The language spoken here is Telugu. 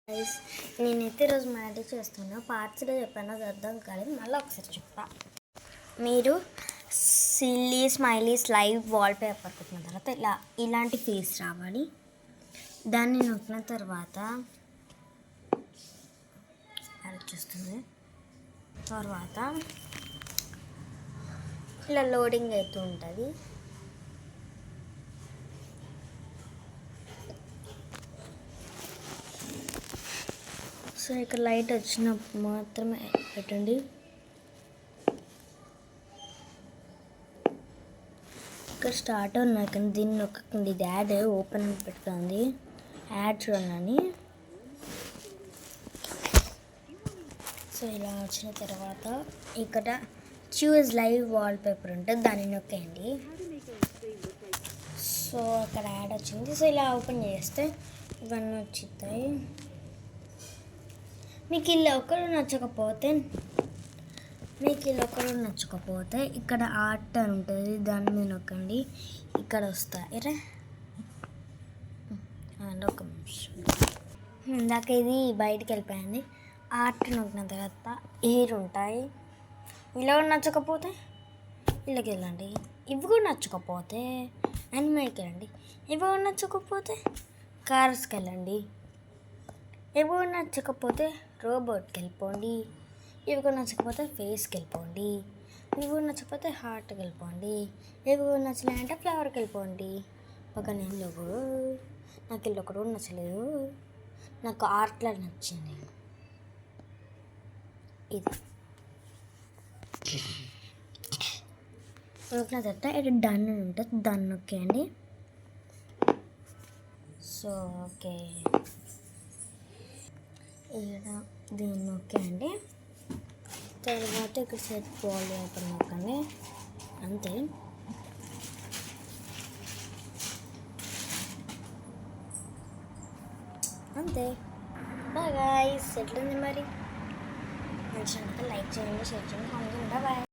గైస్, నేనైతే ఈరోజు మ్యారేజ్ చేస్తున్నా. పార్ట్స్లో చెప్పాను, అది అర్థం కాలేదు, మళ్ళీ ఒకసారి చెప్తా. మీరు సిల్లీ స్మైలీస్ లైవ్ వాల్పేపర్ కొట్టిన తర్వాత ఇలాంటి ఫేస్ రావాలి. దాన్ని నొక్కిన తర్వాత వచ్చేస్తుంది. తర్వాత ఇలా లోడింగ్ అవుతూ ఉంటుంది. సో ఇక్కడ లైట్ వచ్చినప్పుడు మాత్రమే పెట్టండి. ఇక్కడ స్టార్ట్ ఉన్నాయి కానీ దీన్ని నొక్కకండి. ఇది యాడ్ ఓపెన్ పెడుతుంది. యాడ్ చూడండి. సో ఇలా వచ్చిన తర్వాత ఇక్కడ చూస్ లైవ్ వాల్పేపర్ ఉంటుంది, దాన్ని నొక్కేయండి. సో అక్కడ యాడ్ వచ్చింది. సో ఇలా ఓపెన్ చేస్తే ఇవన్నీ వచ్చుతాయి. మీకు ఇలా ఒకరు నచ్చకపోతే ఇక్కడ ఆర్ట్ అని ఉంటుంది, దాని మీద నొక్కండి. ఇక్కడ వస్తాయి ఒక నిమిషం. ఇందాక ఇది బయటికి వెళ్ళిపోయింది. ఆర్ట్ నొక్కిన తర్వాత హెయిర్ ఉంటాయి. ఇలా నచ్చకపోతే ఇళ్ళకి వెళ్ళండి. ఇవి కూడా నచ్చకపోతే యానిమేకి వెళ్ళండి. ఇవి కూడా నచ్చకపోతే కార్స్కి వెళ్ళండి. ఇవి కూడా నచ్చకపోతే రోబోట్కి వెళ్ళిపోండి. ఇవి కూడా నచ్చకపోతే ఫేస్కి వెళ్ళిపోండి. ఇవి కూడా నచ్చకపోతే హార్ట్కి వెళ్ళిపోండి. ఇవి కూడా నచ్చలేదంటే ఫ్లవర్కి వెళ్ళిపోండి. పక్కన ఏం లేవు. నాకు ఇల్లు ఒకటి కూడా నచ్చలేదు. నాకు ఆర్ట్లో నచ్చింది ఇది. నొక్కిన తర్వాత ఇక్కడ డన్ అని ఉంటుంది, దాన్ని నొక్కేయండి. సో ఓకే, ఇక్కడ దీన్ని నొక్కేయండి. తర్వాత ఇక్కడ సెట్ వాల్పేపర్ నొక్కండి. అంతే. బాయ్ గైస్, ఎట్లుంది మరి? మంచిగా లైక్ చేయండి, షేర్ చేయండి, కామెంట్ చేయండి. బాయ్.